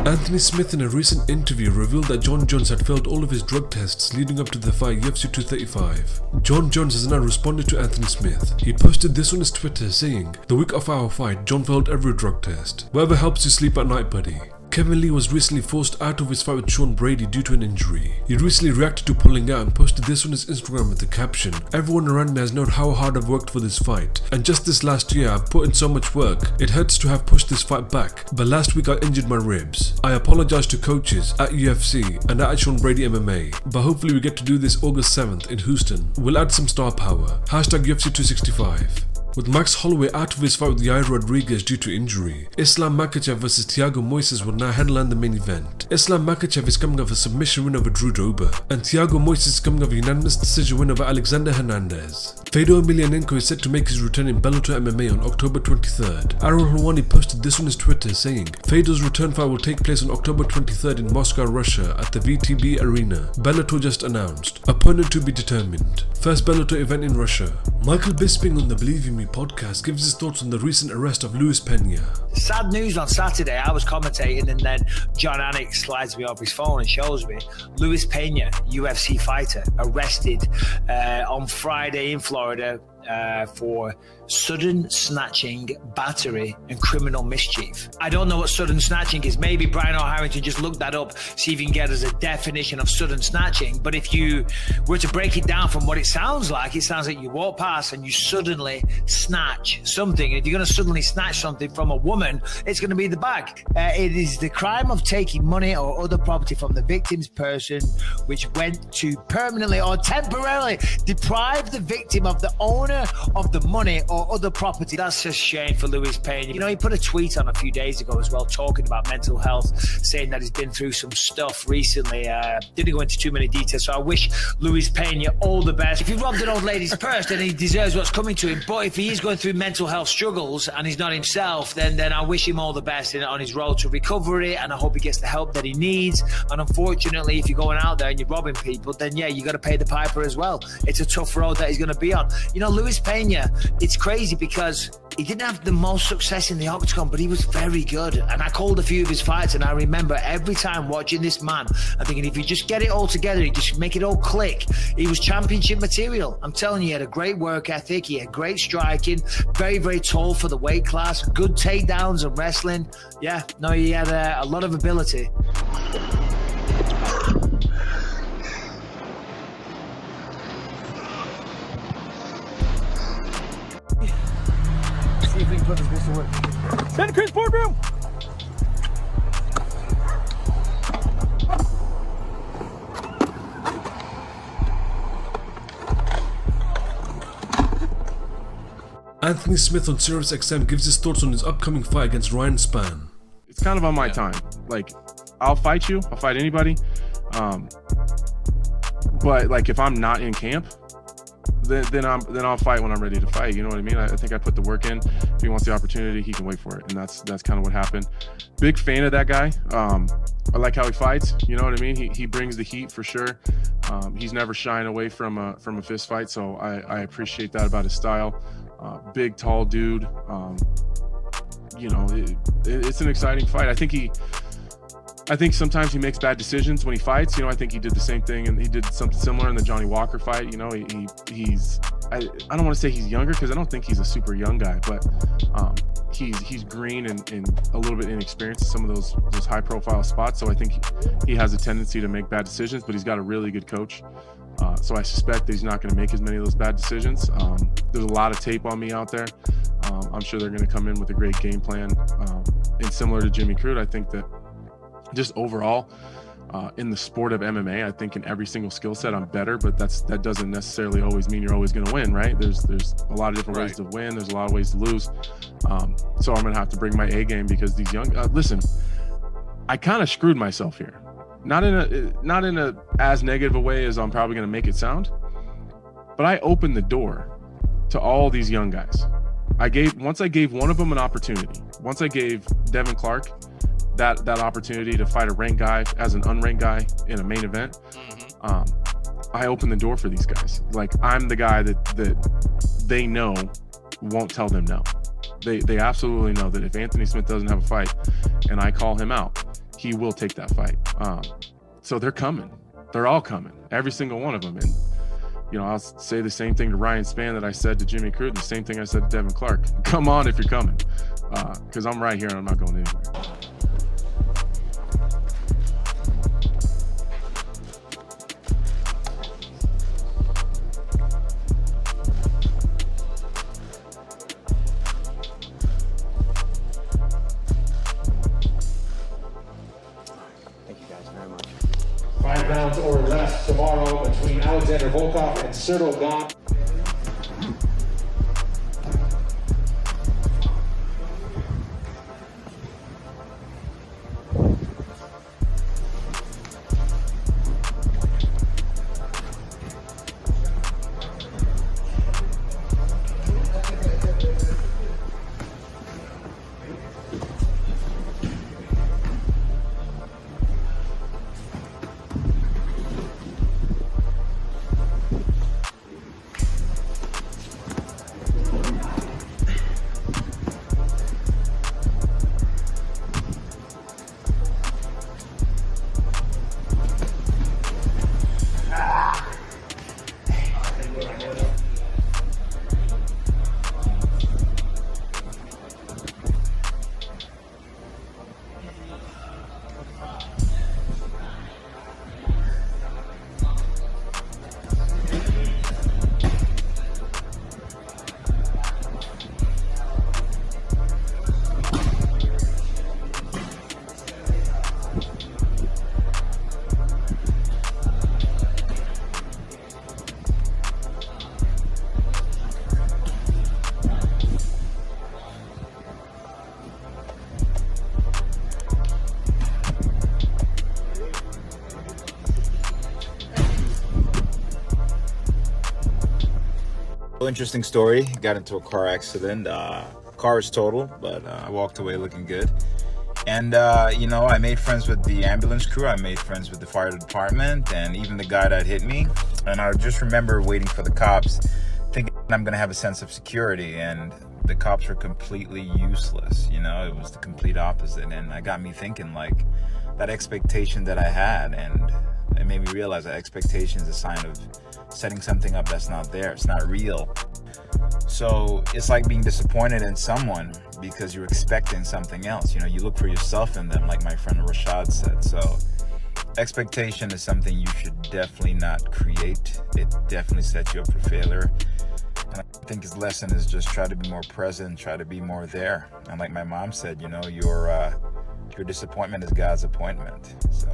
Anthony Smith in a recent interview revealed that Jon Jones had failed all of his drug tests leading up to the fight UFC 235. Jon Jones has now responded to Anthony Smith. He posted this on his Twitter saying, "The week of our fight, Jon failed every drug test. Whatever helps you sleep at night, buddy." Kevin Lee was recently forced out of his fight with Sean Brady due to an injury. He recently reacted to pulling out and posted this on his Instagram with the caption, "Everyone around me has known how hard I've worked for this fight, and just this last year I've put in so much work. It hurts to have pushed this fight back, but last week I injured my ribs. I apologize to coaches at UFC and at Sean Brady MMA, but hopefully we get to do this August 7th in Houston. We'll add some star power. #UFC 265. With Max Holloway out of his fight with Yair Rodriguez due to injury, Islam Makhachev vs Thiago Moises will now headline the main event. Islam Makhachev is coming off a submission win over Drew Dober, and Thiago Moises is coming off a unanimous decision win over Alexander Hernandez. Fedor Emelianenko is set to make his return in Bellator MMA on October 23rd. Ariel Helwani posted this on his Twitter saying, "Fedor's return fight will take place on October 23rd in Moscow, Russia at the VTB Arena. Bellator just announced. Opponent to be determined. First Bellator event in Russia." Michael Bisping on the Believe in Me podcast gives his thoughts on the recent arrest of Luis Pena. Sad news on Saturday. I was commentating and then John Anik slides me off his phone and shows me Luis Pena, UFC fighter, arrested on Friday in Florida for sudden snatching, battery, and criminal mischief. I don't know what sudden snatching is. Maybe Brian O'Harrington just looked that up, see if you can get us a definition of sudden snatching. But if you were to break it down from what it sounds like you walk past and you suddenly snatch something. If you're going to suddenly snatch something from a woman, it's going to be the bag. It is the crime of taking money or other property from the victim's person, which went to permanently or temporarily deprive the victim of the owner of the money or other property. That's a shame for Luis Pena. You know, he put a tweet on a few days ago as well, talking about mental health, saying that he's been through some stuff recently. Didn't go into too many details, so I wish Luis Pena all the best. If he robbed an old lady's purse, then he deserves what's coming to him. But if he is going through mental health struggles and he's not himself, then I wish him all the best on his road to recovery, and I hope he gets the help that he needs. And unfortunately, if you're going out there and you're robbing people, then yeah, you got to pay the piper as well. It's a tough road that he's going to be on. You know, Luis Pena, it's crazy because he didn't have the most success in the octagon, but he was very good. And I called a few of his fights, and I remember every time watching this man, I'm thinking, if you just get it all together, you just make it all click. He was championship material. I'm telling you, he had a great work ethic. He had great striking, very, very tall for the weight class, good takedowns and wrestling. Yeah, no, he had a lot of ability. See if we can put this bitch to work. Send Chris boardroom! Anthony Smith on Sirius XM gives his thoughts on his upcoming fight against Ryan Spann. It's kind of on my time. Like, I'll fight you. I'll fight anybody. But like, if I'm not in camp, then I'll fight when I'm ready to fight. You know what I mean? I think I put the work in. If he wants the opportunity, he can wait for it, and that's kind of what happened. Big fan of that guy. I like how he fights. You know what I mean? He brings the heat for sure. He's never shying away from a fist fight, so I appreciate that about his style. Big, tall dude. You know, it's an exciting fight. I think sometimes he makes bad decisions when he fights. You know, I think he did the same thing, and he did something similar in the Johnny Walker fight. You know, he's I don't want to say he's younger, because I don't think he's a super young guy, but he's green and a little bit inexperienced in some of those high profile spots. So I think he has a tendency to make bad decisions, but he's got a really good coach. So I suspect that he's not going to make as many of those bad decisions. There's a lot of tape on me out there. I'm sure they're going to come in with a great game plan. And similar to Jimmy Crute, I think that just overall in the sport of MMA, I think in every single skill set I'm better, but that doesn't necessarily always mean you're always going to win, right? There's a lot of different ways to win. There's a lot of ways to lose. So I'm going to have to bring my A game, because these young listen, I kind of screwed myself here. Not in a as negative a way as I'm probably going to make it sound, but I opened the door to all these young guys. Once I gave one of them an opportunity. Once I gave Devin Clark that opportunity to fight a ranked guy as an unranked guy in a main event, I opened the door for these guys. Like, I'm the guy that they know won't tell them no. They absolutely know that if Anthony Smith doesn't have a fight and I call him out, he will take that fight. So they're coming. They're all coming, every single one of them. And, you know, I'll say the same thing to Ryan Spann that I said to Jimmy Crute, the same thing I said to Devin Clark. Come on if you're coming, because I'm right here and I'm not going anywhere. Thank you guys very much. 5 rounds or less tomorrow between Alexander Volkov and Cyril Gane. Interesting story. Got into a car accident. Car is total, but I walked away looking good. And you know, I made friends with the ambulance crew. I made friends with the fire department, and even the guy that hit me. And I just remember waiting for the cops, thinking I'm gonna have a sense of security, and the cops were completely useless. You know, it was the complete opposite, and it got me thinking, like, that expectation that I had, and it made me realize that expectation is a sign of setting something up that's not there. It's not real. So it's like being disappointed in someone because you're expecting something else. You know, you look for yourself in them, like my friend Rashad said. So expectation is something you should definitely not create. It definitely sets you up for failure. And I think his lesson is just try to be more present, try to be more there. And like my mom said, you know, your disappointment is God's appointment. So